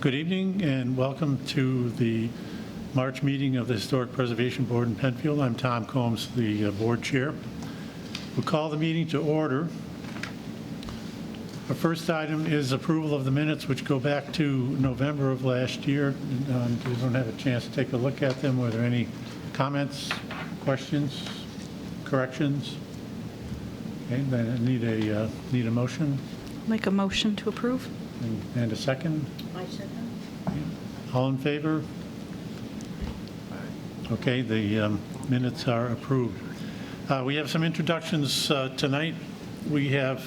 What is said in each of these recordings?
Good evening and welcome to the March meeting of the Historic Preservation Board in Penfield. I'm Tom Combs, the board chair. We'll call the meeting to order. Our first item is approval of the minutes, which go back to November of last year. We don't have a chance to take a look at them. Were there any comments, questions, corrections? Okay, then I need a motion. Make a motion to approve. And a second? I second. All in favor? Okay, the minutes are approved. We have some introductions tonight. We have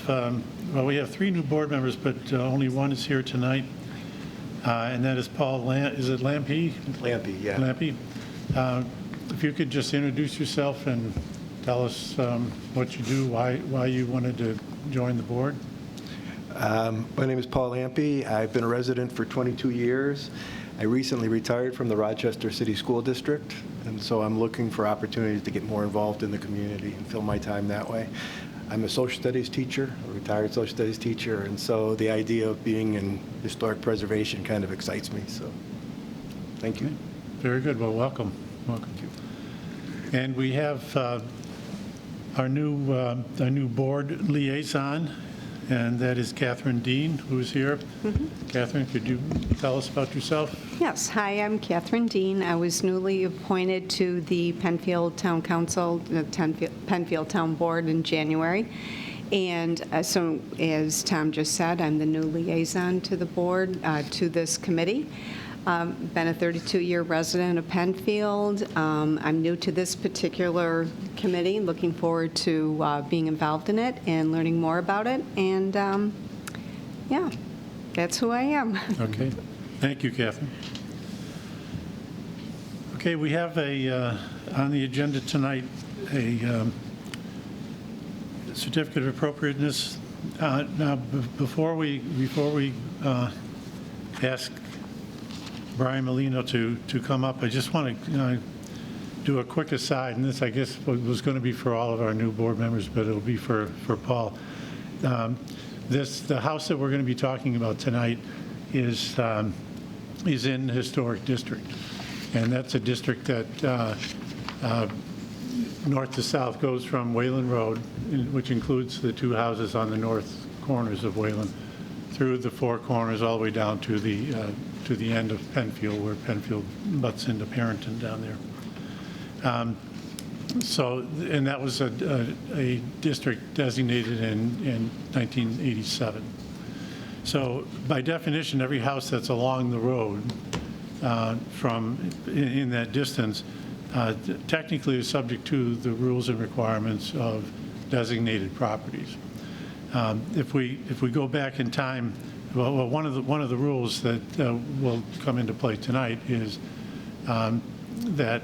three new board members, but only one is here tonight, and that is Paul Lampe. Is it Lampe? Lampe, yeah. Lampe. If you could just introduce yourself and tell us what you do, why you wanted to join the board. My name is Paul Lampe. I've been a resident for 22 years. I recently retired from the Rochester City School District, and so I'm looking for opportunities to get more involved in the community and fill my time that way. I'm a social studies teacher, a retired social studies teacher, and so the idea of being in historic preservation kind of excites me, so thank you. Very good. Well, welcome. Welcome. And we have our new board liaison, and that is Catherine Dean, who's here. Mm-hmm. Catherine, could you tell us about yourself? Yes. Hi, I'm Catherine Dean. I was newly appointed to the Penfield Town Council, the Penfield Town Board in January. And so, as Tom just said, I'm the new liaison to the board, to this committee. Been a 32-year resident of Penfield. I'm new to this particular committee, looking forward to being involved in it and learning more about it. And yeah, that's who I am. Okay. Thank you, Catherine. Okay, we have on the agenda tonight a certificate of appropriateness. Now, before we ask Brian Molino to come up, I just want to do a quick aside, and this I guess was going to be for all of our new board members, but it'll be for Paul. The house that we're going to be talking about tonight is in the historic district, and that's a district that north to south goes from Wayland Road, which includes the two houses on the north corners of Wayland, through the four corners all the way down to the end of Penfield, where Penfield butts into Parrington down there. And that was a district designated in 1987. So by definition, every house that's along the road in that distance technically is subject to the rules and requirements of designated properties. If we go back in time, well, one of the rules that will come into play tonight is that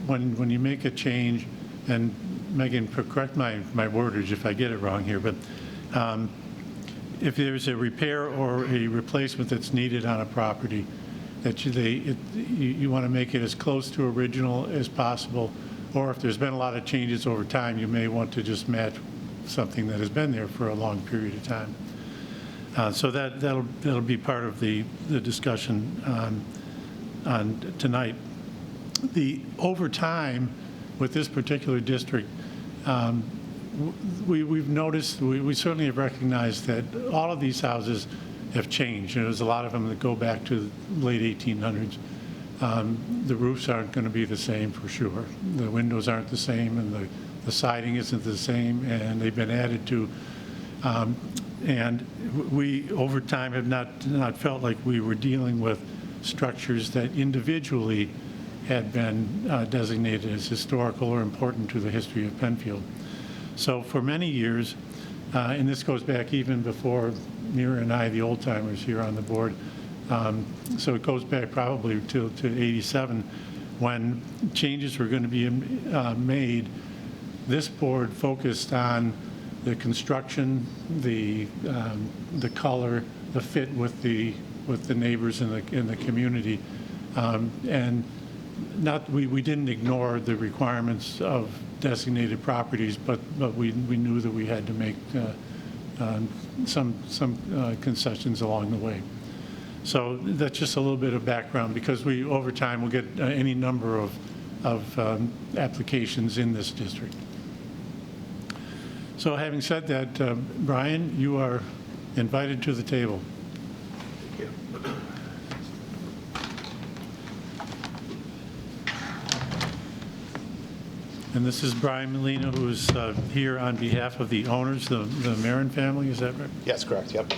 when you make a change, and Megan, correct my wordage if I get it wrong here, but if there's a repair or a replacement that's needed on a property, that you want to make it as close to original as possible, or if there's been a lot of changes over time, you may want to just match something that has been there for a long period of time. So that'll be part of the discussion on tonight. Over time, with this particular district, we've noticed, we certainly have recognized that all of these houses have changed. There's a lot of them that go back to the late 1800s. The roofs aren't going to be the same for sure. The windows aren't the same, and the siding isn't the same, and they've been added to. And we, over time, have not felt like we were dealing with structures that individually had been designated as historical or important to the history of Penfield. So for many years, and this goes back even before Mira and I, the old timers here on the board, so it goes back probably to 87, when changes were going to be made. This board focused on the construction, the color, the fit with the neighbors in the community, and we didn't ignore the requirements of designated properties, but we knew that we had to make some concessions along the way. So that's just a little bit of background, because we, over time, will get any number of applications in this district. So having said that, Brian, you are invited to the table. And this is Brian Molina, who's here on behalf of the owners, the Marin family, is that right? Yes, correct, yep.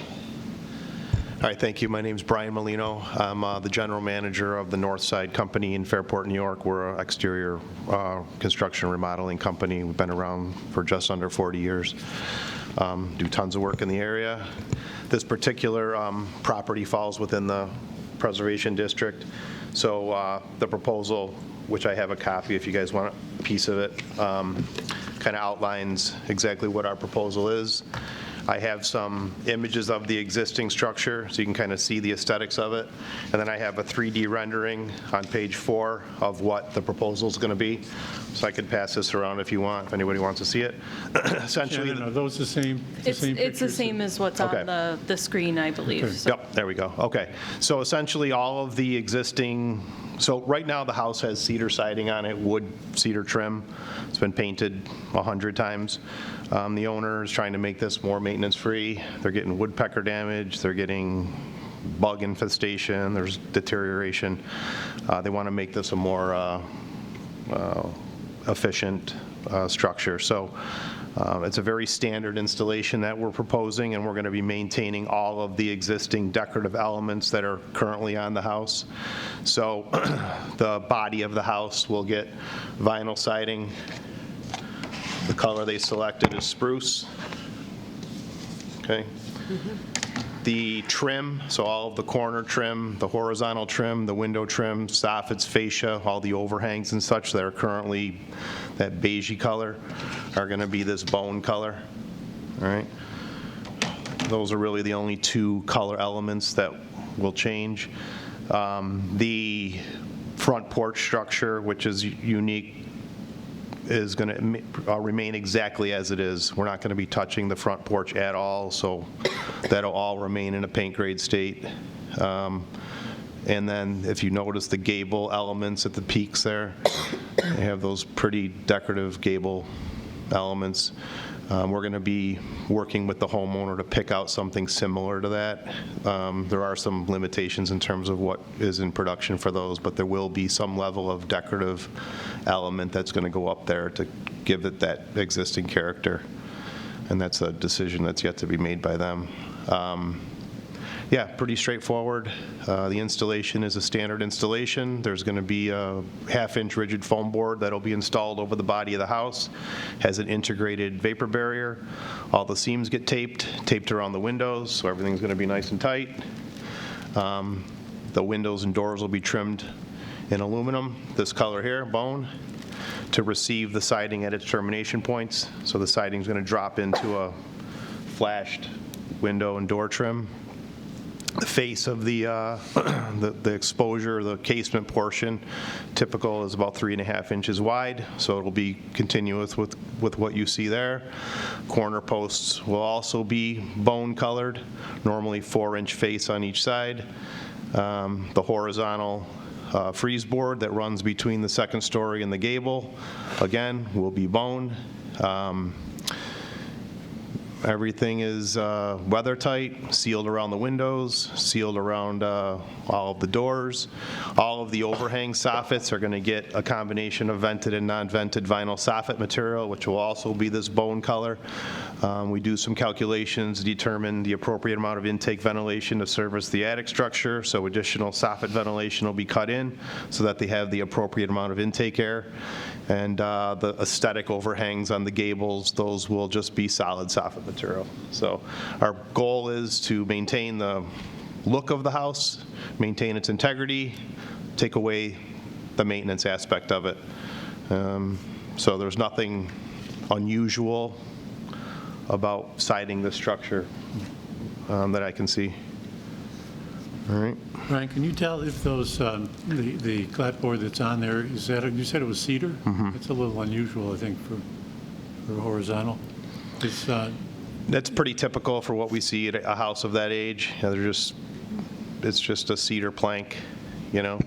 All right, thank you. My name's Brian Molino. I'm the general manager of the Northside Company in Fairport, New York. We're an exterior construction remodeling company. We've been around for just under 40 years. Do tons of work in the area. This particular property falls within the preservation district. So the proposal, which I have a copy if you guys want a piece of it, kind of outlines exactly what our proposal is. I have some images of the existing structure so you can kind of see the aesthetics of it. And then I have a 3D rendering on page 4 of what the proposal is going to be. So I could pass this around if you want, if anybody wants to see it. Essentially, Shannon, are those the same It's the pictures? same as what's Okay. on the screen, I believe. Okay. So- Yep, there we go. Okay. So essentially all of the existing, so right now the house has cedar siding on it, wood cedar trim. It's been painted 100 times. The owner is trying to make this more maintenance-free. They're getting woodpecker damage. They're getting bug infestation. There's deterioration. They want to make this a more efficient structure. So it's a very standard installation that we're proposing, and we're going to be maintaining all of the existing decorative elements that are currently on the house. So the body of the house will get vinyl siding. The color they selected is spruce. Okay. The trim, so all of the corner trim, the horizontal trim, the window trim, soffits, fascia, all the overhangs and such that are currently that beigey color are going to be this bone color. All right. Those are really the only two color elements that will change. The front porch structure, which is unique, is going to remain exactly as it is. We're not going to be touching the front porch at all, so that'll all remain in a paint grade state. And then if you notice the gable elements at the peaks there, they have those pretty decorative gable elements. We're going to be working with the homeowner to pick out something similar to that. There are some limitations in terms of what is in production for those, but there will be some level of decorative element that's going to go up there to give it that existing character. And that's a decision that's yet to be made by them. Yeah, pretty straightforward. The installation is a standard installation. There's going to be a half-inch rigid foam board that'll be installed over the body of the house. Has an integrated vapor barrier. All the seams get taped around the windows, so everything's going to be nice and tight. The windows and doors will be trimmed in aluminum, this color here, bone, to receive the siding at its termination points. So the siding's going to drop into a flashed window and door trim. The face of the exposure, the casement portion, typical is about 3.5 inches wide, so it'll be continuous with what you see there. Corner posts will also be bone colored, normally 4-inch face on each side. The horizontal frieze board that runs between the second story and the gable, again, will be bone. Everything is weather tight, sealed around the windows, sealed around all of the doors. All of the overhang soffits are going to get a combination of vented and non-vented vinyl soffit material, which will also be this bone color. We do some calculations to determine the appropriate amount of intake ventilation to service the attic structure, so additional soffit ventilation will be cut in so that they have the appropriate amount of intake air. And the aesthetic overhangs on the gables, those will just be solid soffit material. So our goal is to maintain the look of the house, maintain its integrity, take away the maintenance aspect of it. So there's nothing unusual about siding this structure that I can see. All right. Ryan, can you tell if those, the clapboard that's on there, is that, you said it was cedar? It's a little unusual, I think, for horizontal. It's, That's pretty typical for what we see at a house of that age. They're just it's just a cedar plank, you know?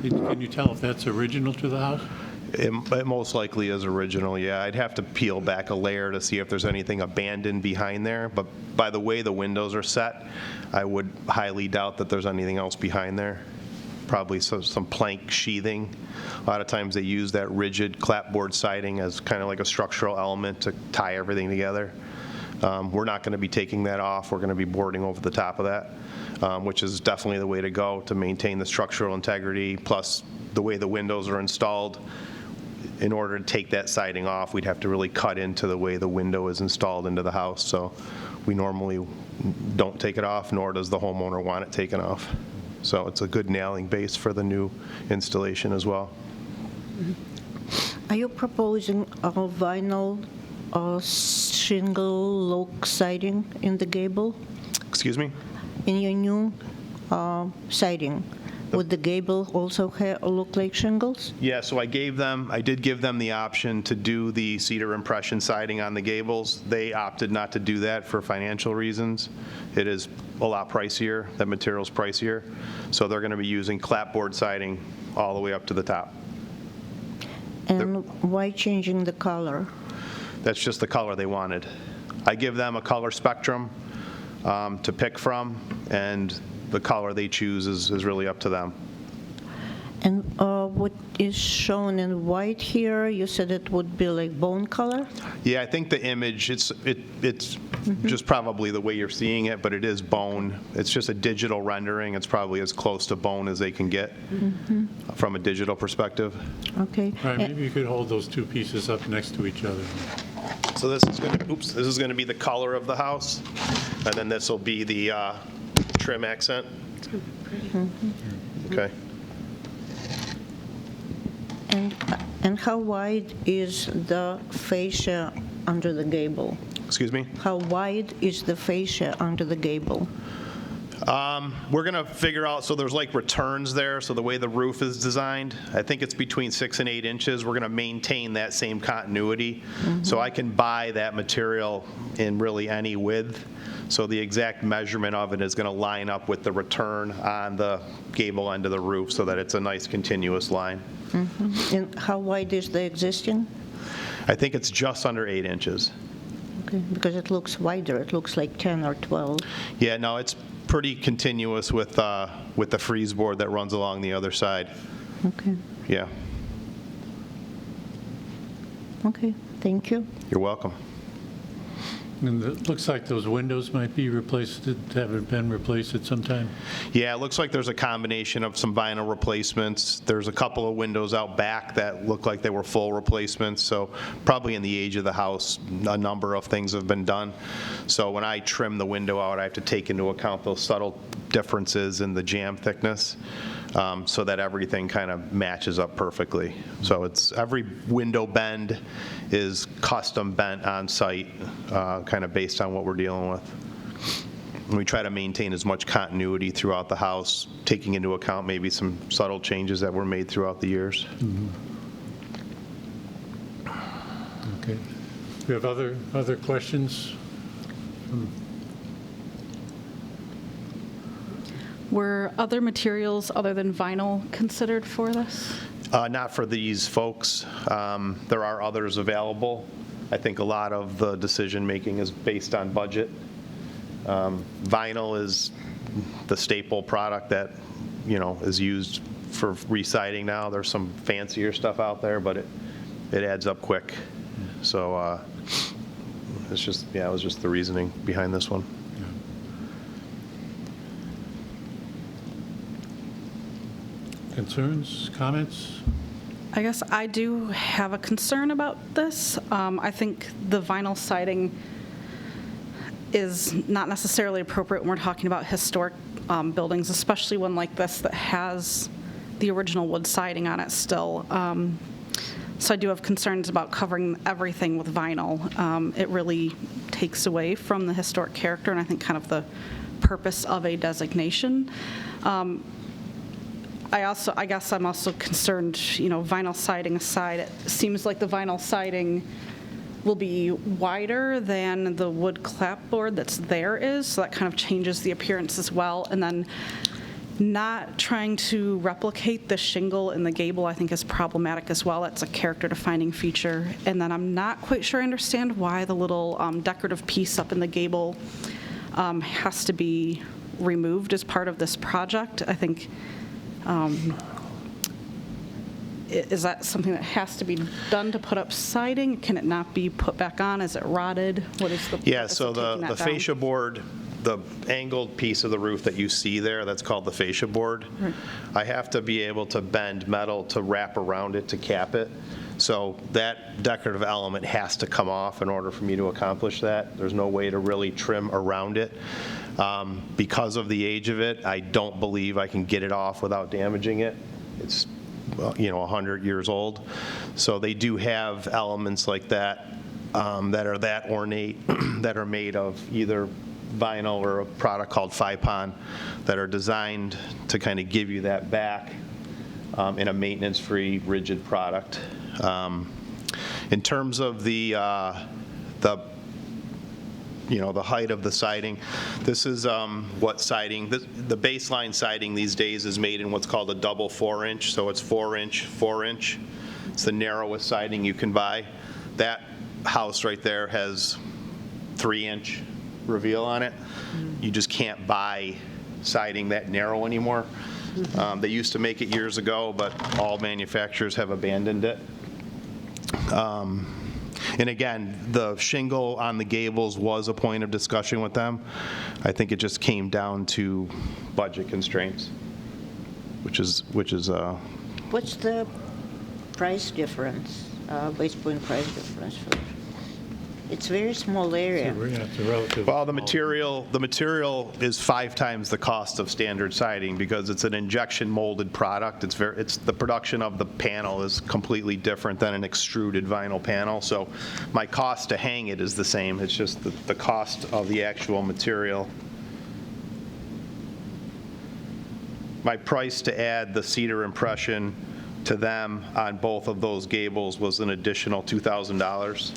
Can you tell if that's original to the house? It most likely is original, yeah. I'd have to peel back a layer to see if there's anything abandoned behind there, but by the way the windows are set, I would highly doubt that there's anything else behind there. Probably some plank sheathing. A lot of times they use that rigid clapboard siding as kind of like a structural element to tie everything together. We're not going to be taking that off. We're going to be boarding over the top of that, which is definitely the way to go to maintain the structural integrity, plus the way the windows are installed. In order to take that siding off, we'd have to really cut into the way the window is installed into the house. So we normally don't take it off, nor does the homeowner want it taken off. So it's a good nailing base for the new installation as well. Are you proposing a vinyl or shingle look siding in the gable? Excuse me? In your new siding, would the gable also look like shingles? Yeah, so I did give them the option to do the cedar impression siding on the gables. They opted not to do that for financial reasons. It is a lot pricier, that material's pricier. So they're going to be using clapboard siding all the way up to the top. And why changing the color? That's just the color they wanted. I give them a color spectrum to pick from, and the color they choose is really up to them. And what is shown in white here, you said it would be like bone color? Yeah, I think the image, it's just probably the way you're seeing it, but it is bone. It's just a digital rendering. It's probably as close to bone as they can get from a digital perspective. Okay. All right, maybe you could hold those two pieces up next to each other. So this is going to be the color of the house, and then this will be the trim accent. Okay. And how wide is the fascia under the gable? Excuse me? How wide is the fascia under the gable? We're going to figure out, so there's like returns there, so the way the roof is designed, I think it's between 6 and 8 inches. We're going to maintain that same continuity. So I can buy that material in really any width. So the exact measurement of it is going to line up with the return on the gable end of the roof so that it's a nice continuous line. And how wide is the existing? I think it's just under 8 inches. Okay, because it looks wider. It looks like 10 or 12. Yeah, no, it's pretty continuous with the freeze board that runs along the other side. Okay. Yeah, Okay, thank you. you're welcome. And it looks like those windows might be replaced, haven't been replaced at some time. Yeah, it looks like there's a combination of some vinyl replacements. There's a couple of windows out back that look like they were full replacements, so probably in the age of the house, a number of things have been done. So when I trim the window out, I have to take into account those subtle differences in the jamb thickness, so that everything kind of matches up perfectly. So it's every window bend is custom bent on site, kind of based on what we're dealing with. And we try to maintain as much continuity throughout the house, taking into account maybe some subtle changes that were made throughout the years. Okay. We have other questions? Were other materials other than vinyl considered for this? Not for these folks. There are others available. I think a lot of the decision-making is based on budget. Vinyl is the staple product that, is used for re-siding now. There's some fancier stuff out there, but it adds up quick. So it was just the reasoning behind this one. Concerns, comments? I guess I do have a concern about this. I think the vinyl siding is not necessarily appropriate when we're talking about historic buildings, especially one like this that has the original wood siding on it still. So I do have concerns about covering everything with vinyl. It really takes away from the historic character and I think kind of the purpose of a designation. I guess I'm also concerned, vinyl siding aside, it seems like the vinyl siding will be wider than the wood clapboard that's there is, so that kind of changes the appearance as well. And then not trying to replicate the shingle in the gable, I think, is problematic as well. It's a character-defining feature. And then I'm not quite sure I understand why the little decorative piece up in the gable has to be removed as part of this project. I think, is that something that has to be done to put up siding? Can it not be put back on? Is it rotted? What is the Yeah, purpose so of taking the that down? fascia board, the angled piece of the roof that you see there, that's called the fascia board. Right. I have to be able to bend metal to wrap around it to cap it. So that decorative element has to come off in order for me to accomplish that. There's no way to really trim around it. Because of the age of it, I don't believe I can get it off without damaging it. It's, 100 years old. So they do have elements like that that are that ornate, that are made of either vinyl or a product called Fipon that are designed to kind of give you that back in a maintenance-free, rigid product. In terms of the height of the siding, this is what siding, the baseline siding these days is made in what's called a double 4-inch, so it's 4-inch, 4-inch. It's the narrowest siding you can buy. That house right there has 3-inch reveal on it. You just can't buy siding that narrow anymore. They used to make it years ago, but all manufacturers have abandoned it. And again, the shingle on the gables was a point of discussion with them. I think it just came down to budget constraints, which is What's the price difference, base point price difference for it? It's a very small area. It's a relative. well, the material is 5 times the cost of standard siding because it's an injection molded product. It's the production of the panel is completely different than an extruded vinyl panel. So my cost to hang it is the same. It's just the cost of the actual material. My price to add the cedar impression to them on both of those gables was an additional $2,000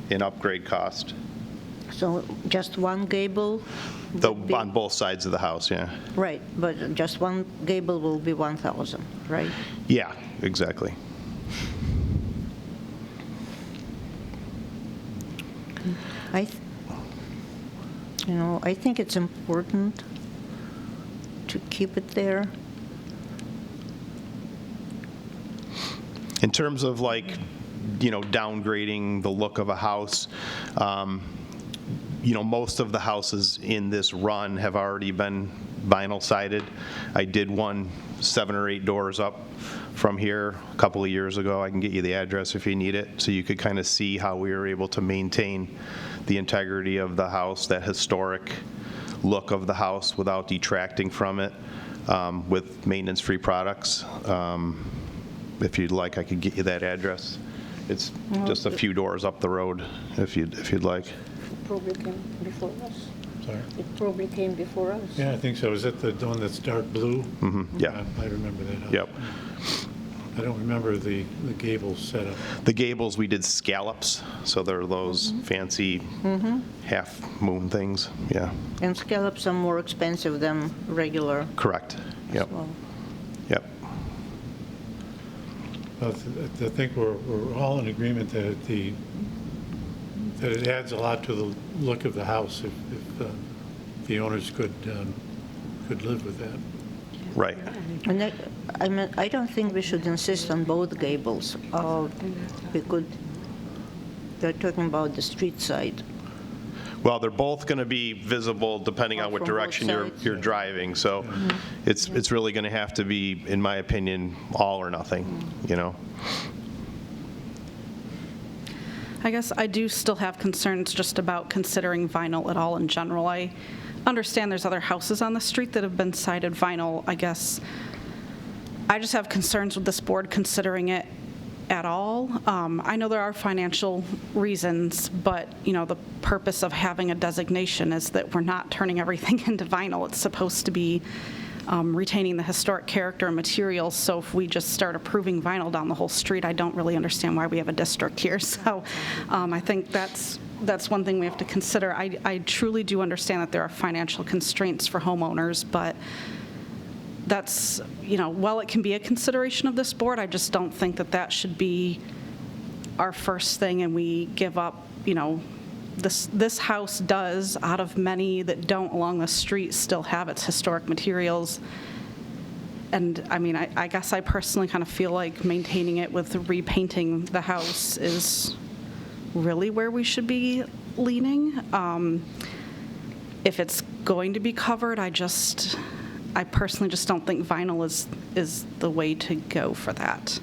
in upgrade cost. So just one gable? would be- On both sides of the house, yeah. Right, but just one gable will be 1,000, right? Yeah, exactly. I think it's important to keep it there. In terms of downgrading the look of a house, most of the houses in this run have already been vinyl sided. I did one 7 or 8 doors up from here a couple of years ago. I can get you the address if you need it, so you could kind of see how we were able to maintain the integrity of the house, that historic look of the house without detracting from it with maintenance-free products. If you'd like, I could get you that address. It's just a few doors up the road, if you'd like. Probably came before us. Sorry. It probably came before us. Yeah, I think so. Is it the one that's dark blue? Yeah. I remember that house. Yep. I don't remember the gables setup. The gables, we did scallops, so they're those fancy half-moon things. Yeah, And scallops are more expensive than regular correct. Yep, as well. yep. Well, I think we're all in agreement that that it adds a lot to the look of the house if the owners could live with that. Right. And I don't think we should insist on both gables. They're talking about the street side. Well, they're both going to be visible depending on what From both direction sides. you're driving. So it's really going to have to be, in my opinion, all or nothing, I guess I do still have concerns just about considering vinyl at all in general. I understand there's other houses on the street that have been sided vinyl. I guess I just have concerns with this board considering it at all. I know there are financial reasons, but, the purpose of having a designation is that we're not turning everything into vinyl. It's supposed to be retaining the historic character and materials. So if we just start approving vinyl down the whole street, I don't really understand why we have a district here. So I think that's one thing we have to consider. I truly do understand that there are financial constraints for homeowners, but that's, while it can be a consideration of this board, I just don't think that that should be our first thing, and we give up, this house does, out of many that don't along the street, still have its historic materials. And I mean, I guess I personally kind of feel like maintaining it with repainting the house is really where we should be leaning. If it's going to be covered, I personally just don't think vinyl is the way to go for that.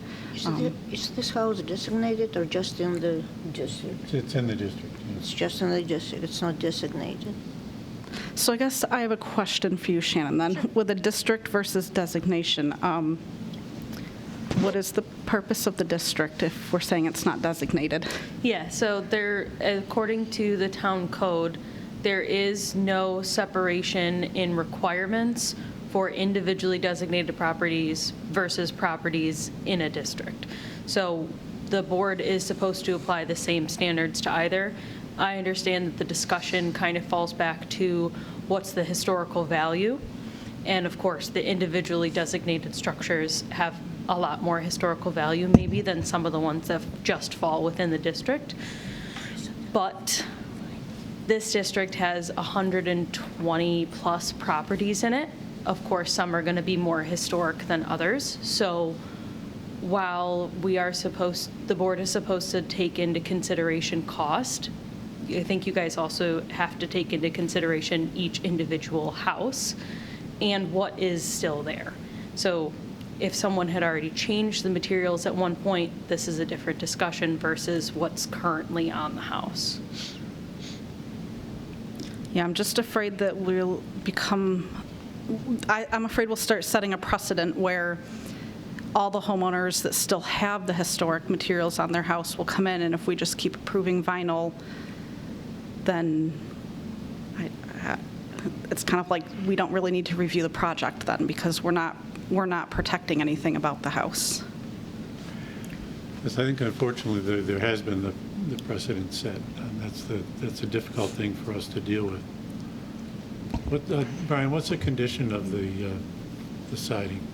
Is this house designated or just in the district? It's in the district. It's just in the district, it's not designated. So I guess I have a question for you, Shannon, then. With a district versus designation, what is the purpose of the district if we're saying it's not designated? Yeah, so there, according to the town code, there is no separation in requirements for individually designated properties versus properties in a district. So the board is supposed to apply the same standards to either. I understand that the discussion kind of falls back to what's the historical value. And of course, the individually designated structures have a lot more historical value maybe than some of the ones that just fall within the district. But this district has 120 plus properties in it. Of course, some are going to be more historic than others. So while the board is supposed to take into consideration cost, I think you guys also have to take into consideration each individual house and what is still there. So if someone had already changed the materials at one point, this is a different discussion versus what's currently on the house. Yeah, I'm just afraid that we'll I'm afraid we'll start setting a precedent where all the homeowners that still have the historic materials on their house will come in, and if we just keep approving vinyl, then it's kind of like we don't really need to review the project then, because we're not protecting anything about the house. Yes, I think unfortunately there has been the precedent set, and that's a difficult thing for us to deal with. Brian, what's the condition of the siding?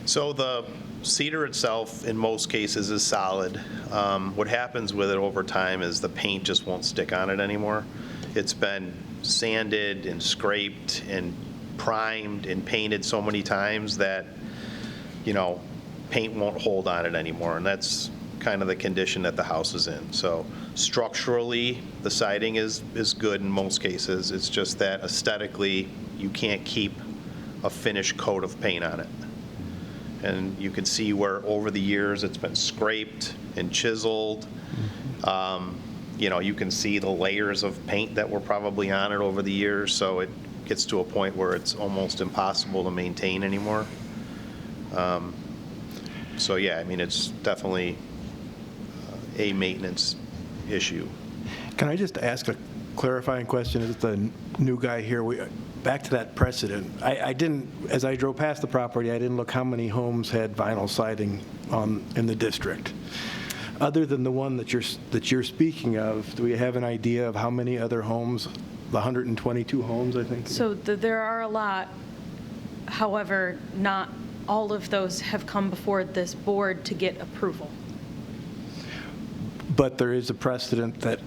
So the cedar itself, in most cases, is solid. What happens with it over time is the paint just won't stick on it anymore. It's been sanded and scraped and primed and painted so many times that, paint won't hold on it anymore, and that's kind of the condition that the house is in. So structurally, the siding is good in most cases. It's just that aesthetically, you can't keep a finished coat of paint on it. And you can see where over the years it's been scraped and chiseled. You can see the layers of paint that were probably on it over the years, so it gets to a point where it's almost impossible to maintain anymore. So yeah, I mean, it's definitely a maintenance issue. Can I just ask a clarifying question as the new guy here? Back to that precedent. I didn't, as I drove past the property, I didn't look how many homes had vinyl siding in the district. Other than the one that you're speaking of, do we have an idea of how many other homes, the 122 homes, I think? So there are a lot. However, not all of those have come before this board to get approval. But there is a precedent that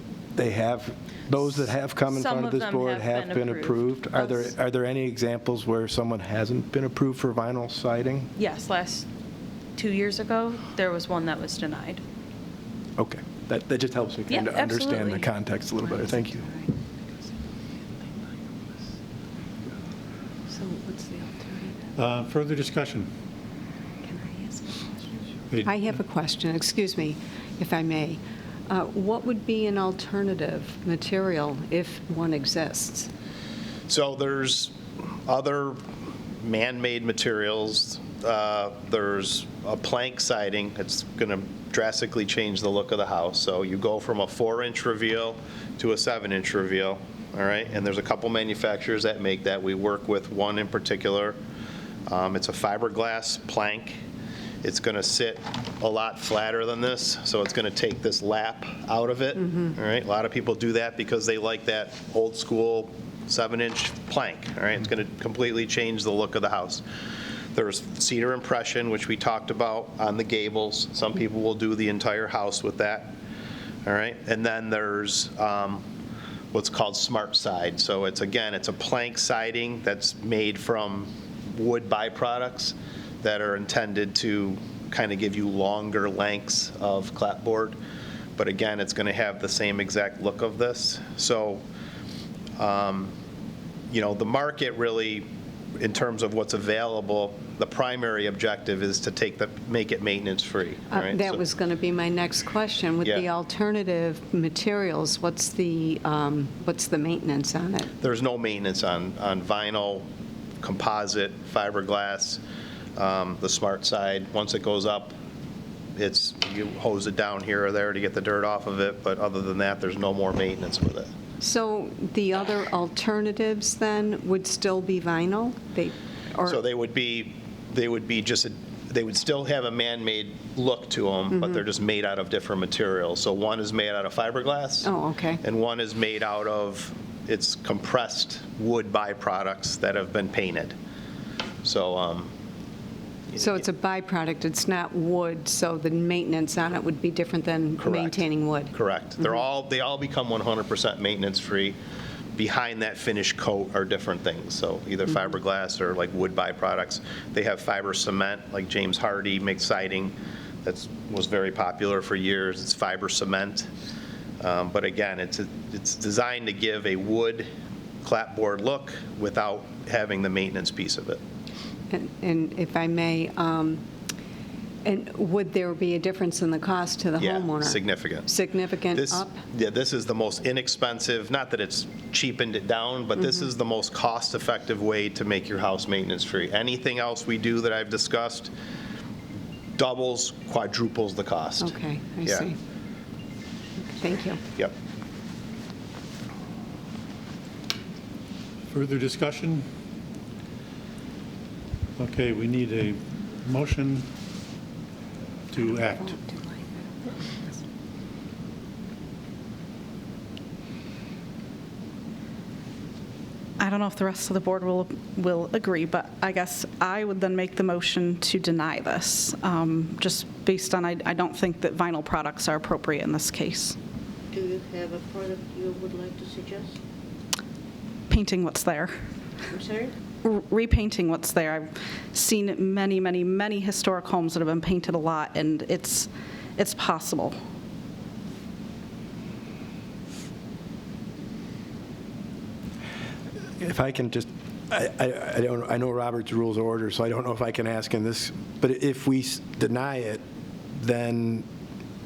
those that have come in Some front of of this them board have have been been approved. Are Those- there any examples where someone hasn't been approved for vinyl siding? Yes, last 2 years ago, there was one that was denied. Okay, that just helps me kind Yeah, of understand the absolutely. context a little better. Thank you. So what's the alternative? Further discussion? Can I ask a question? Hey, I have a question, excuse me, if I may. What would be an alternative material if one exists? So there's other man-made materials. There's a plank siding. It's going to drastically change the look of the house. So you go from a 4-inch reveal to a 7-inch reveal, all right? And there's a couple manufacturers that make that. We work with one in particular. It's a fiberglass plank. It's going to sit a lot flatter than this, so it's going to take this lap out of it, all right? A lot of people do that because they like that old school 7-inch plank, all right? It's going to completely change the look of the house. There's cedar impression, which we talked about on the gables. Some people will do the entire house with that. All right, and then there's what's called smart side. So it's, again, it's a plank siding that's made from wood byproducts that are intended to kind of give you longer lengths of clapboard. But again, it's going to have the same exact look of this. So, you know, the market really, in terms of what's available, the primary objective is to make it maintenance-free. Right? That So- was going to be my next question. With the Yeah. alternative materials, what's the maintenance on it? There's no maintenance on vinyl, composite, fiberglass, the smart side. Once it goes up, you hose it down here or there to get the dirt off of it, but other than that, there's no more maintenance with it. So the other alternatives then would still be vinyl? So they would still have a man-made look to them, but they're just made out of different materials. So one is made out of fiberglass. Oh, okay. And one is made out of, it's compressed wood byproducts that have been painted. So, So it's a byproduct, it's not wood, so the maintenance on it would be different than Correct. maintaining wood? Correct. They all become 100% maintenance-free. Behind that finish coat are different things, so either fiberglass or like wood byproducts. They have fiber cement, like James Hardy makes siding that was very popular for years. It's fiber cement. But again, it's designed to give a wood clapboard look without having the maintenance piece of it. And if I may, and would there be a difference in the cost to the homeowner? Yeah, significant. Significant up? Yeah, this is the most inexpensive, not that it's cheapened it down, but this is the most cost-effective way to make your house maintenance-free. Anything else we do that I've discussed doubles, quadruples the cost. Okay, I Yeah. see. Thank you. Yep. Further discussion? Okay, we need a motion to act. I don't know if the rest of the board will agree, but I guess I would then make the motion to deny this, just based on, I don't think that vinyl products are appropriate in this case. Do you have a product you would like to suggest? Painting what's there. I'm sorry? Repainting what's there. I've seen many, many, many historic homes that have been painted a lot, and it's possible. If I can just, I know Robert's Rules of Order, so I don't know if I can ask him this, but if we deny it, then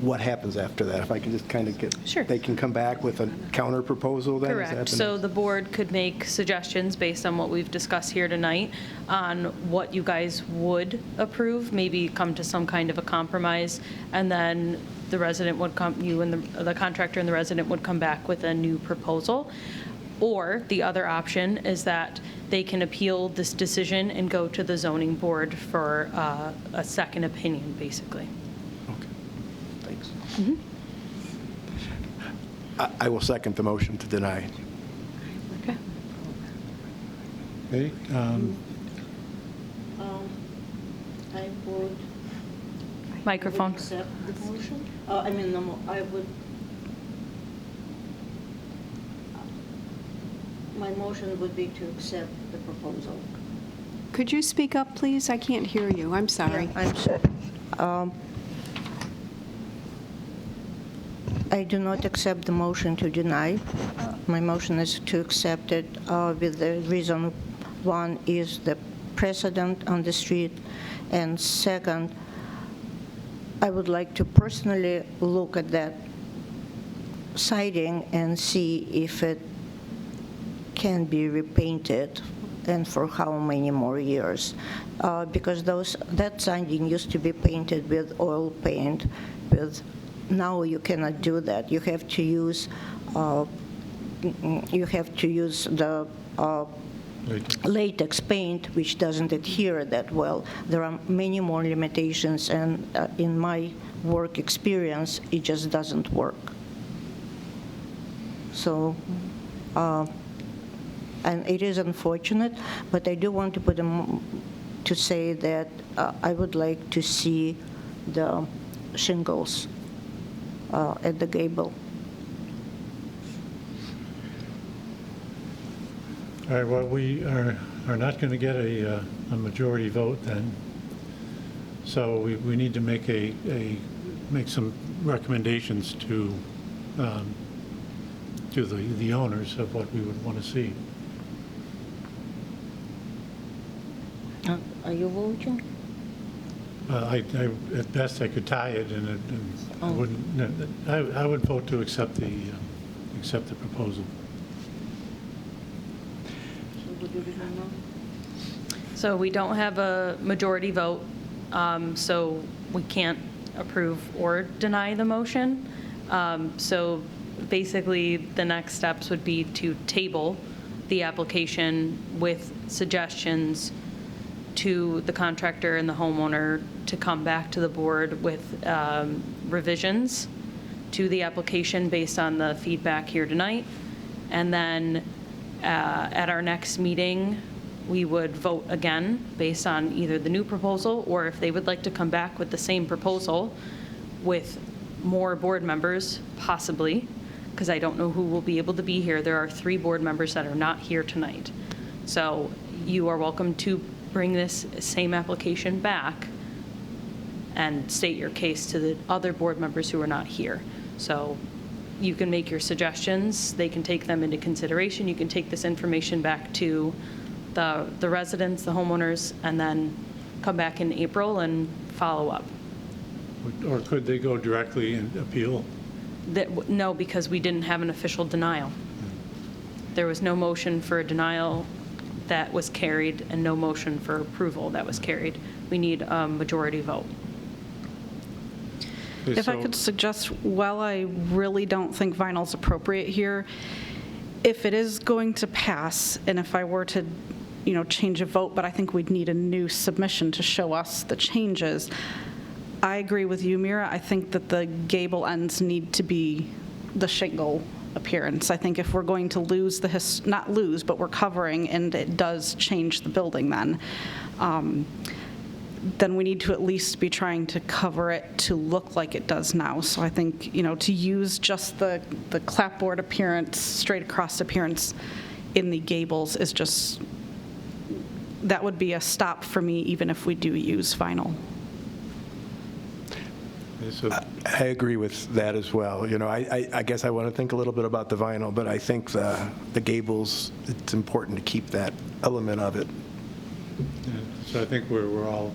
what happens after that? If I can just kind of get. Sure. They can come back with a counter proposal then? Is that Correct. the So next- the board could make suggestions based on what we've discussed here tonight on what you guys would approve, maybe come to some kind of a compromise, and then the resident would come, you and the contractor and the resident would come back with a new proposal. Or the other option is that they can appeal this decision and go to the zoning board for a second opinion, basically. Okay, thanks. I will second the motion to deny. Okay. Okay, I would Microphone. accept the motion. My motion would be to accept the proposal. Could you speak up, please? I can't hear you. I'm sorry. Yeah, I'm sorry. I do not accept the motion to deny. My motion is to accept it with the reason, one is the precedent on the street, and second, I would like to personally look at that siding and see if it can be repainted and for how many more years. Because that siding used to be painted with oil paint. Now you cannot do that. You have to use the latex paint, which doesn't adhere that well. There are many more limitations, and in my work experience, it just doesn't work. So, and it is unfortunate, but I do want to to say that I would like to see the shingles at the gable. All right, well, we are not going to get a majority vote then. So we need to make make some recommendations to the owners of what we would want to see. Are you voting? At best, I could tie it, and I wouldn't. I would vote to accept the proposal. So we don't have a majority vote, so we can't approve or deny the motion. So basically, the next steps would be to table the application with suggestions to the contractor and the homeowner to come back to the board with revisions to the application based on the feedback here tonight. And then at our next meeting, we would vote again based on either the new proposal, or if they would like to come back with the same proposal with more board members, possibly, because I don't know who will be able to be here. There are 3 board members that are not here tonight. So you are welcome to bring this same application back and state your case to the other board members who are not here. So you can make your suggestions. They can take them into consideration. You can take this information back to the residents, the homeowners, and then come back in April and follow up. Or could they go directly and appeal? No, because we didn't have an official denial. There was no motion for a denial that was carried and no motion for approval that was carried. We need a majority vote. Okay, If I so- could suggest, while I really don't think vinyl's appropriate here, if it is going to pass, and if I were to, change a vote, but I think we'd need a new submission to show us the changes, I agree with you, Mira. I think that the gable ends need to be the shingle appearance. I think if we're going to lose not lose, but we're covering, and it does change the building then we need to at least be trying to cover it to look like it does now. So I think, to use just the clapboard appearance, straight across appearance in the gables is just, that would be a stop for me, even if we do use vinyl. Okay, so I agree with that as well. I guess I want to think a little bit about the vinyl, but I think the gables, it's important to keep that element of it. yeah, so I think we're all,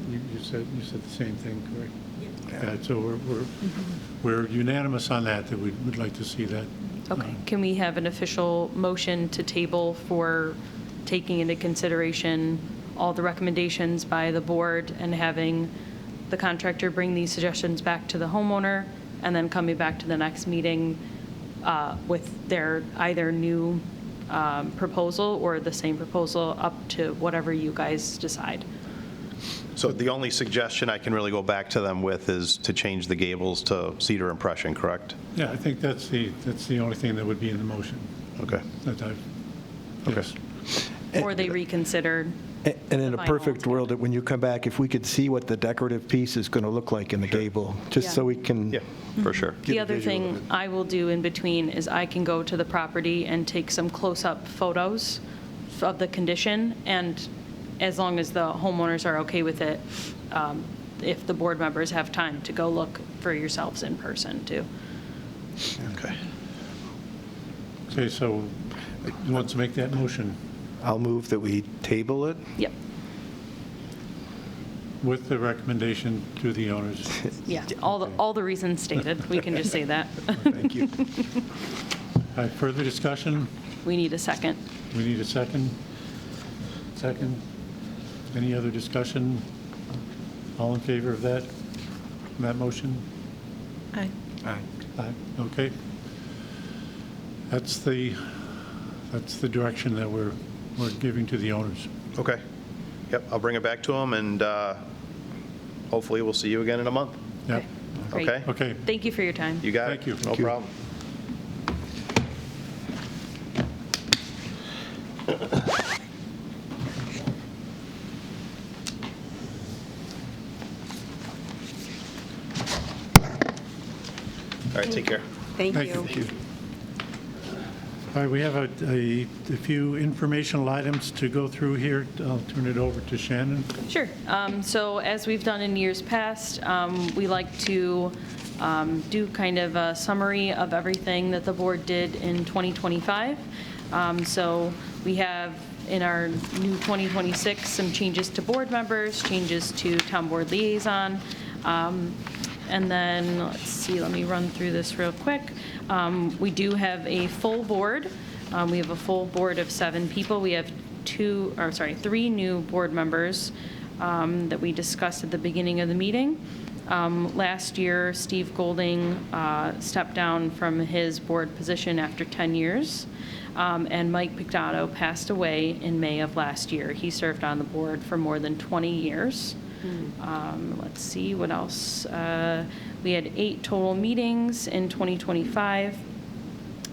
you said the same thing, correct? Yeah. So we're unanimous on that we would like to see that. Okay, can we have an official motion to table for taking into consideration all the recommendations by the board and having the contractor bring these suggestions back to the homeowner, and then coming back to the next meeting with their either new proposal or the same proposal, up to whatever you guys decide? So the only suggestion I can really go back to them with is to change the gables to cedar impression, correct? Yeah, I think that's the only thing that would be in the motion. Okay. That I've, Okay. yes. Or they reconsider? And in The a vinyl perfect world, that when you come back, if we could see what the decorative piece is going to look like in the gable, just so we can. Yeah, for sure. Get The a other visual of thing it. I will do in between is I can go to the property and take some close-up photos of the condition, and as long as the homeowners are okay with it, if the board members have time to go look for yourselves in person, too. Okay. Okay, so who wants to make that motion I'll move that we table it. Yep. with the recommendation to the owners? Yeah, all the reasons stated. We can just say that. Thank you. All right, further discussion? We need a second. We need a second? Second? Any other discussion? All in favor of that motion? Aye. Aye, okay. That's the direction that we're giving to the owners. Okay. Yep, I'll bring it back to them, and hopefully we'll see you again in a month. Yep. Great. Okay? Okay. Thank you for your time. You got it. Thank you. No Thank you. problem. All right, take care. Thank Thank you. you. All right, we have a few informational items to go through here. I'll turn it over to Shannon. Sure. So as we've done in years past, we like to do kind of a summary of everything that the board did in 2025. So we have in our new 2026 some changes to board members, changes to town board liaison, and then, let's see, let me run through this real quick. We do have a full board. We have a full board of 7 people. We have 3 new board members that we discussed at the beginning of the meeting. Last year, Steve Golding stepped down from his board position after 10 years, and Mike Picciotto passed away in May of last year. He served on the board for more than 20 years. Let's see, what else? We had 8 total meetings in 2025.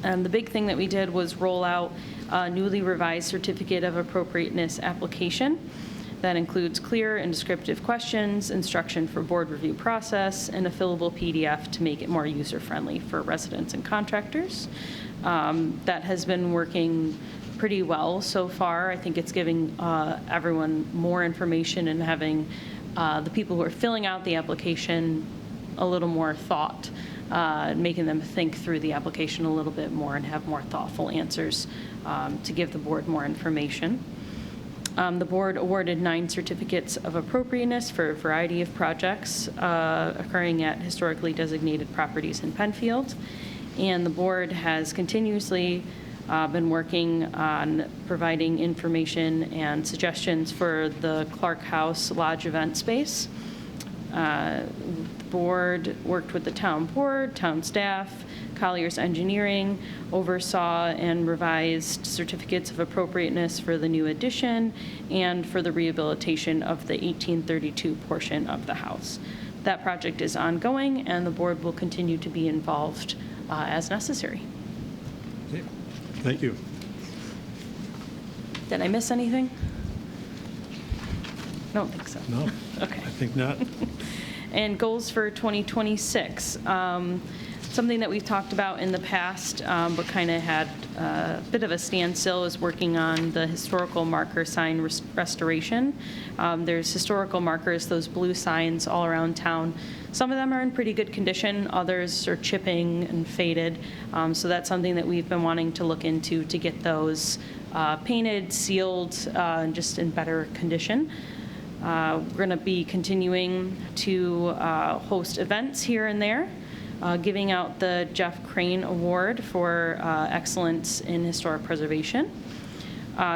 And the big thing that we did was roll out a newly revised certificate of appropriateness application that includes clear and descriptive questions, instruction for board review process, and a fillable PDF to make it more user-friendly for residents and contractors. That has been working pretty well so far. I think it's giving everyone more information and having the people who are filling out the application a little more thought, making them think through the application a little bit more and have more thoughtful answers to give the board more information. The board awarded 9 certificates of appropriateness for a variety of projects occurring at historically designated properties in Penfield. And the board has continuously been working on providing information and suggestions for the Clark House Lodge event space. The board worked with the town board, town staff, Collier's Engineering, oversaw and revised certificates of appropriateness for the new addition and for the rehabilitation of the 1832 portion of the house. That project is ongoing, and the board will continue to be involved as necessary. Thank you. Did I miss anything? I don't think so. No? Okay. I think not. And goals for 2026. Something that we've talked about in the past, but kind of had a bit of a standstill, is working on the historical marker sign restoration. There's historical markers, those blue signs all around town. Some of them are in pretty good condition, others are chipping and faded. So that's something that we've been wanting to look into to get those painted, sealed, and just in better condition. We're going to be continuing to host events here and there, giving out the Jeff Crane Award for excellence in historic preservation.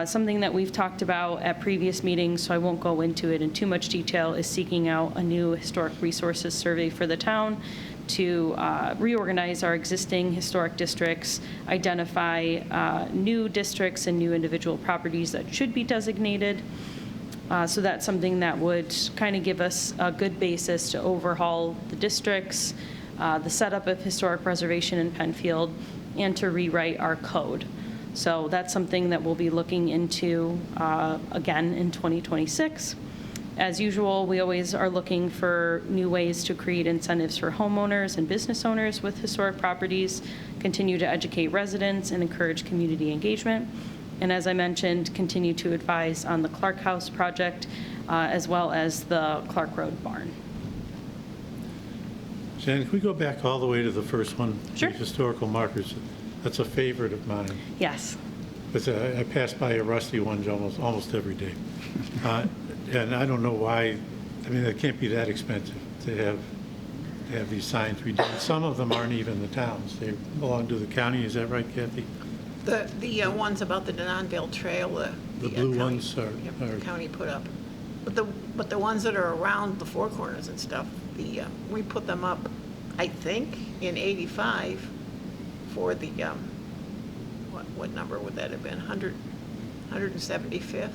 Something that we've talked about at previous meetings, so I won't go into it in too much detail, is seeking out a new historic resources survey for the town to reorganize our existing historic districts, identify new districts and new individual properties that should be designated. So that's something that would kind of give us a good basis to overhaul the districts, the setup of historic preservation in Penfield, and to rewrite our code. So that's something that we'll be looking into again in 2026. As usual, we always are looking for new ways to create incentives for homeowners and business owners with historic properties, continue to educate residents, and encourage community engagement. And as I mentioned, continue to advise on the Clark House project, as well as the Clark Road barn. Shannon, can we go back all the way to the first one? Sure. The historical markers. That's a favorite of mine. Yes. Because I pass by a rusty one almost every day. And I don't know why, I mean, it can't be that expensive to have these signs redone. Some of them aren't even the towns. They belong to the county. Is that right, Kathy? The ones about the Denonville Trail, The blue county- ones yep, are- county put up. But the ones that are around the Four Corners and stuff, we put them up, I think, in '85 for the, what number would that have been? 175th?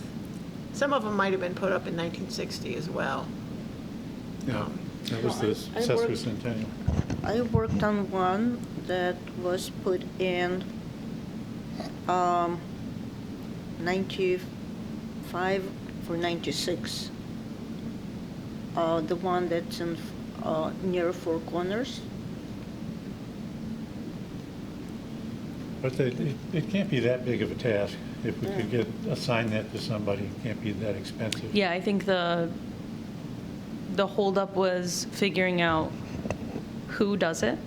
Some of them might have been put up in 1960 as well. Yeah, that was the sesquicentennial. I worked on one that was put in 95 for 96. The one that's in near Four Corners. But it can't be that big of a task. If we could assign that to somebody, it can't be that expensive. Yeah, I think the holdup was figuring out who does it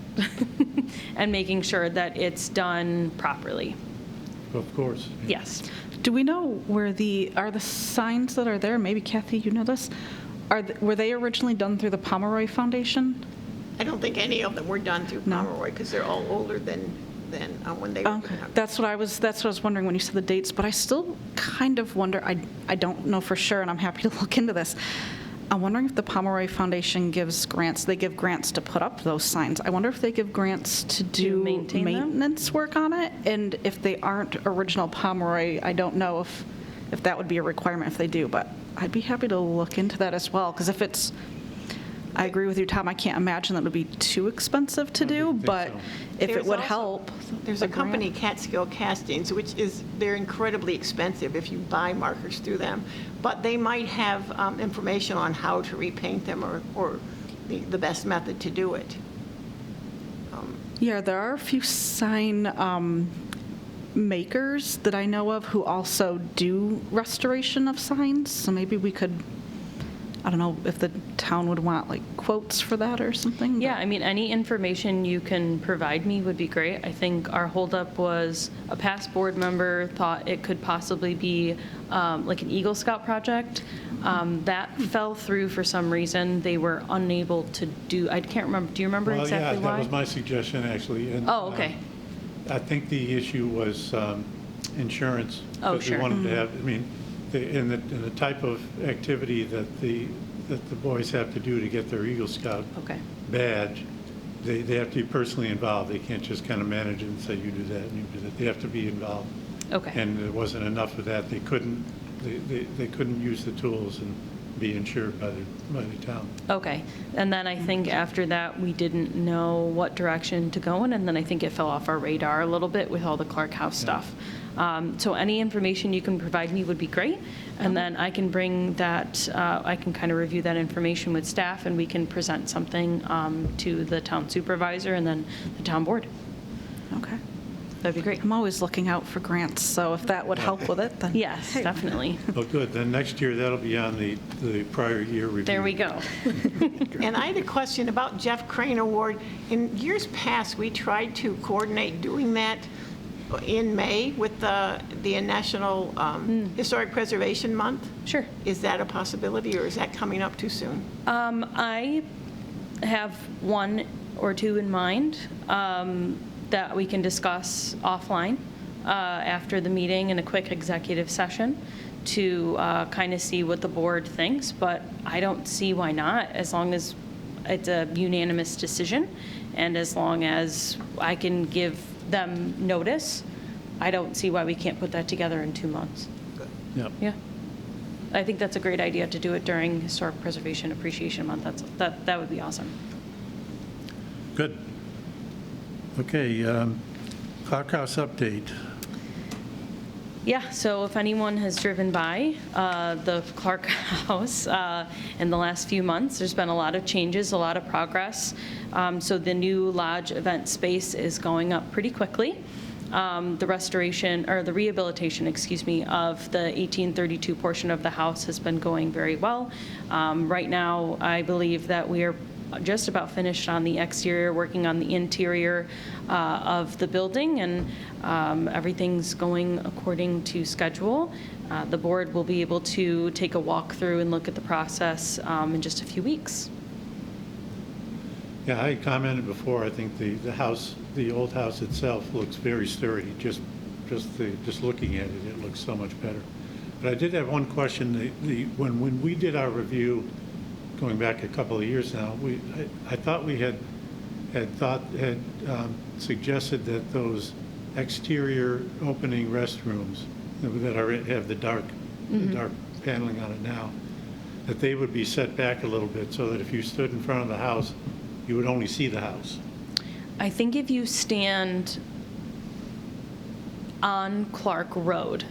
and making sure that it's done properly. Of course. Yes. Do we know where are the signs that are there, maybe Kathy, you know this, were they originally done through the Pomeroy Foundation? I don't think any of them were done through No. Pomeroy, because they're all older than when they were. Okay, that's what I was wondering when you said the dates, but I still kind of wonder, I don't know for sure, and I'm happy to look into this. I'm wondering if the Pomeroy Foundation gives grants, they give grants to put up those signs. I wonder if they give grants to do maintain them? maintenance work on it, and if they aren't original Pomeroy, I don't know if that would be a requirement if they do, but I'd be happy to look into that as well, because if it's, I agree with you, Tom, I can't imagine that would be too expensive to do, think but so. if it There's would also- help. There's a grant. company, Catskill Castings, which they're incredibly expensive if you buy markers through them, but they might have information on how to repaint them or the best method to do it. Yeah, there are a few sign makers that I know of who also do restoration of signs, so maybe we could, I don't know if the town would want like quotes for that or something. Yeah, but- I mean, any information you can provide me would be great. I think our holdup was a past board member thought it could possibly be like an Eagle Scout project. That fell through for some reason. They were unable to do, I can't remember, do you remember exactly Well, yeah, why? that was my suggestion, actually. And, Oh, okay. I think the issue was insurance. Oh, Because sure. we wanted to have, I mean, in the type of activity that the boys have to do to get their Eagle Scout Okay. badge, they have to be personally involved. They can't just kind of manage it and say, you do that and you do that. They have to be involved. Okay. And there wasn't enough of that. They couldn't use the tools and be insured by the town. Okay, and then I think after that, we didn't know what direction to go in, and then I think it fell off our radar a little bit with all the Clark House stuff. So any information you can provide me would be great, and then I can bring that, I can kind of review that information with staff, and we can present something to the town supervisor and then the town board. Okay. That'd be great. I'm always looking out for grants, so if that would help with it, then. Yes, hey. definitely. Well, good. Then next year, that'll be on the prior year review. There we go. And I had a question about Jeff Crane Award. In years past, we tried to coordinate doing that in May with the National Historic Preservation Month. Sure. Is that a possibility, or is that coming up too soon? I have one or two in mind that we can discuss offline after the meeting in a quick executive session to kind of see what the board thinks, but I don't see why not, as long as it's a unanimous decision and as long as I can give them notice. I don't see why we can't put that together in 2 months. Yep. Yeah. I think that's a great idea to do it during Historic Preservation Appreciation Month. That would be awesome. Good. Okay, Clark House update. Yeah, so if anyone has driven by the Clark House in the last few months, there's been a lot of changes, a lot of progress. So the new lodge event space is going up pretty quickly. The restoration, or the rehabilitation, excuse me, of the 1832 portion of the house has been going very well. Right now, I believe that we are just about finished on the exterior, working on the interior of the building, and everything's going according to schedule. The board will be able to take a walk through and look at the process in just a few weeks. Yeah, I commented before, I think the house, the old house itself looks very sturdy. Just looking at it, it looks so much better. But I did have one question. When we did our review, going back a couple of years now, I thought we had suggested that those exterior opening restrooms that have the dark paneling on it now, that they would be set back a little bit so that if you stood in front of the house, you would only see the house. I think if you stand on Clark Road,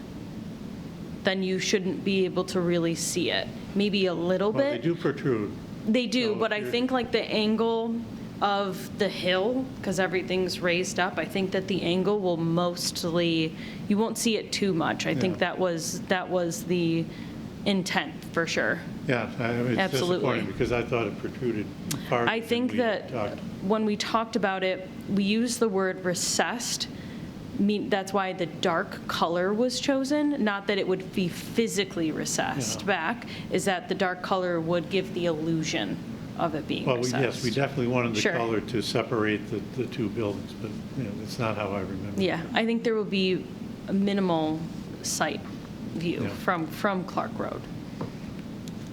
then you shouldn't be able to really see it. Maybe a little Well, bit. they do protrude. They do, So but if I you're- think like the angle of the hill, because everything's raised up, I think that the angle will mostly, you won't see it too much. I think that was the intent, for sure. Yeah, it's Absolutely. disappointing because I thought it protruded farther I than think we that talked. when we talked about it, we used the word recessed. That's why the dark color was chosen, not that it would be physically recessed Yeah. back, is that the dark color would give the illusion of it being Well, recessed. yes, we definitely wanted the Sure. color to separate the two buildings, but, that's not how I remember. it. Yeah, I think there will be a minimal sight view Yeah. from Clark Road.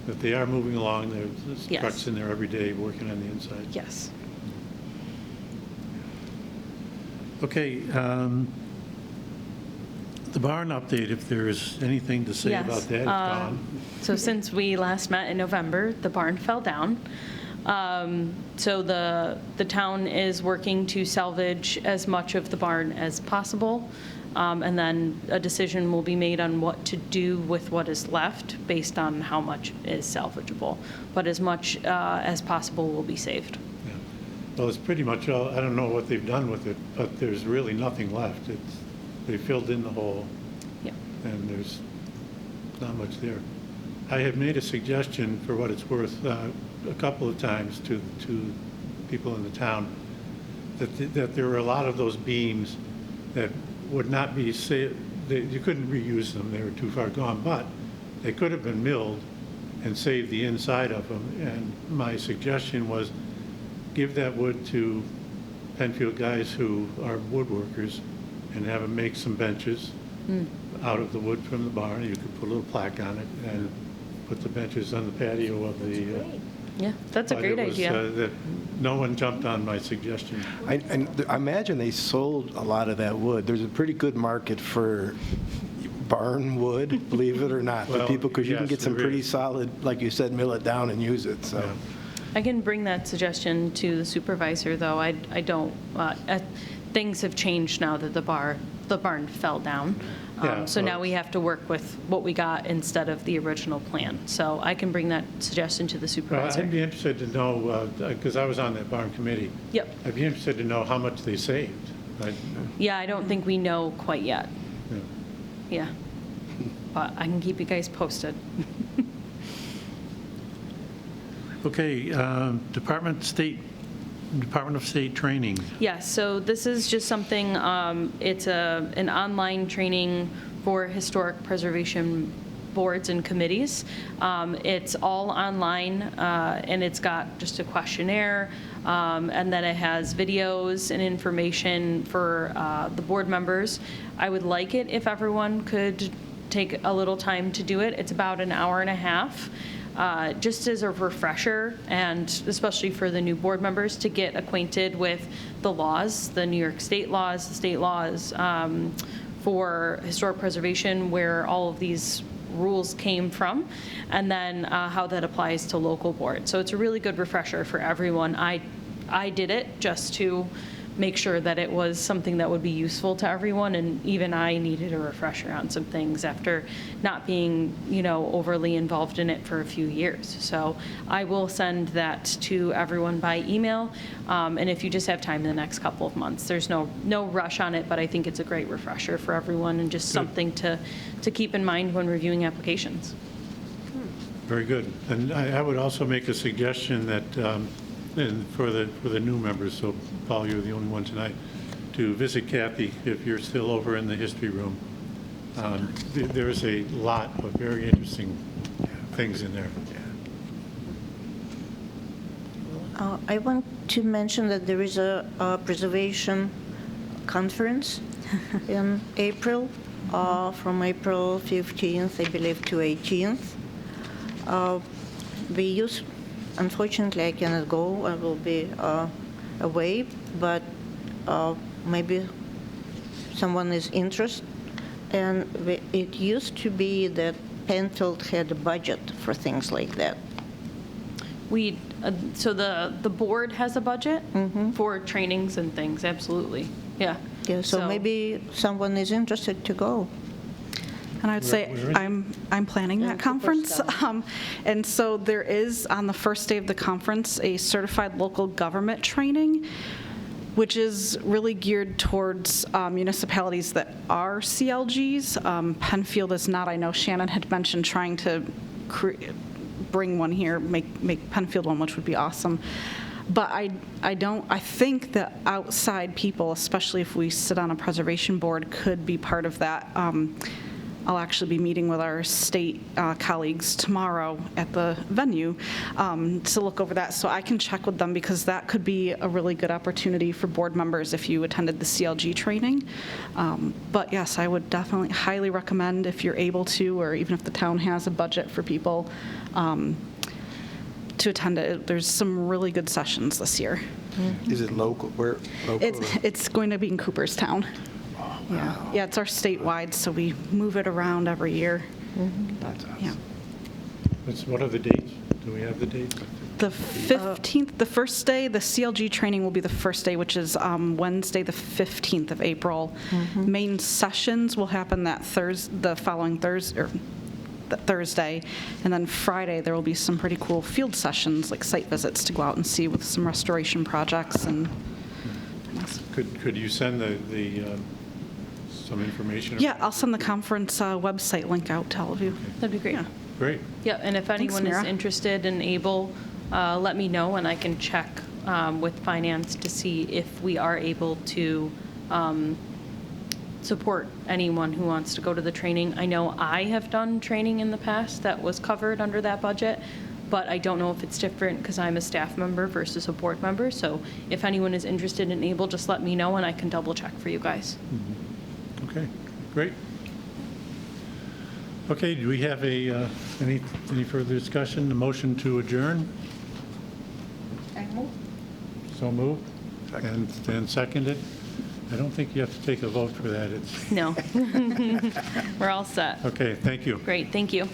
But they are moving along, there's Yes. trucks in there every day working on the inside. Yes. Okay, the barn update, if there is anything to say Yes. about that, it's gone. So since we last met in November, the barn fell down. So the town is working to salvage as much of the barn as possible. And then a decision will be made on what to do with what is left based on how much is salvageable. But as much as possible will be saved. Yeah. Well, it's pretty much all, I don't know what they've done with it, but there's really nothing left. They filled in the hole, Yeah. and there's not much there. I have made a suggestion, for what it's worth, a couple of times to people in the town, that there were a lot of those beams that would not be saved, you couldn't reuse them, they were too far gone, but they could have been milled and saved the inside of them. And my suggestion was, give that wood to Penfield guys who are woodworkers and have them make some benches out of the wood from the barn. You could put a little plaque on it and put the benches on the patio of the. Yeah, that's a but great it was, idea. that no one jumped on my suggestion. I imagine they sold a lot of that wood. There's a pretty good market for barn wood, believe it or not, for Well, people, because you can yes, get some there pretty is. solid, like you said, mill it down and use it, so. Yeah. I can bring that suggestion to the supervisor, though. I don't, things have changed now that the barn fell down. Yeah, So now well- we have to work with what we got instead of the original plan. So I can bring that suggestion to the Well, supervisor. I'd be interested to know, because I was on that barn committee. Yep. I'd be interested to know how much they saved. Yeah, I don't think we know quite yet. Yeah. Yeah. But I can keep you guys posted. Okay, Department of State Training. Yes, so this is just something, it's an online training for historic preservation boards and committees. It's all online, and it's got just a questionnaire, and then it has videos and information for the board members. I would like it if everyone could take a little time to do it. It's about an hour and a half. Just as a refresher, and especially for the new board members, to get acquainted with the laws, the New York State laws, the state laws for historic preservation, where all of these rules came from, and then how that applies to local boards. So it's a really good refresher for everyone. I did it just to make sure that it was something that would be useful to everyone, and even I needed a refresher on some things after not being, overly involved in it for a few years. So I will send that to everyone by email, and if you just have time in the next couple of months, there's no rush on it, but I think it's a great refresher for everyone and just something to keep in mind when reviewing applications. Very good. And I would also make a suggestion that, and for the new members, so Paul, you're the only one tonight, to visit Kathy if you're still over in the history room. There's a lot of very interesting things in there. I want to mention that there is a preservation conference in April, from April 15th, I believe, to 18th. Unfortunately, I cannot go. I will be away, but maybe someone is interested. And it used to be that Penfield had a budget for things like that. So the board has a budget for trainings and things, absolutely, yeah. Yeah, so maybe someone is interested to go. And I'd say Where is it? I'm planning that conference. And so there is, on the first day of the conference, a certified local government training, which is really geared towards municipalities that are CLGs. Penfield is not. I know Shannon had mentioned trying to bring one here, make Penfield one, which would be awesome. But I think that outside people, especially if we sit on a preservation board, could be part of that. I'll actually be meeting with our state colleagues tomorrow at the venue to look over that. So I can check with them, because that could be a really good opportunity for board members if you attended the CLG training. But yes, I would definitely highly recommend, if you're able to, or even if the town has a budget for people, to attend it. There's some really good sessions this year. Is it local? Where, local? It's going to be in Cooperstown. Yeah, it's our statewide, so we move it around every year. That's awesome. Yeah. What are the dates? Do we have the dates? The 15th, the first day, the CLG training will be the first day, which is Wednesday, the 15th of April. Main sessions will happen the following Thursday, or Thursday, and then Friday there will be some pretty cool field sessions, like site visits to go out and see with some restoration projects. And Could you send some information? yeah, I'll send the conference website link out to all of you. That'd be great. Yeah. Great. Yeah, and if anyone is Mira. interested and able, let me know, and I can check with finance to see if we are able to support anyone who wants to go to the training. I know I have done training in the past that was covered under that budget, but I don't know if it's different because I'm a staff member versus a board member. So if anyone is interested and able, just let me know and I can double check for you guys. Okay, great. Okay, do we have any further discussion? A motion to adjourn? So moved. And seconded? I don't think you have to take a vote for that. No. We're all set. Okay, thank you. Great, thank you.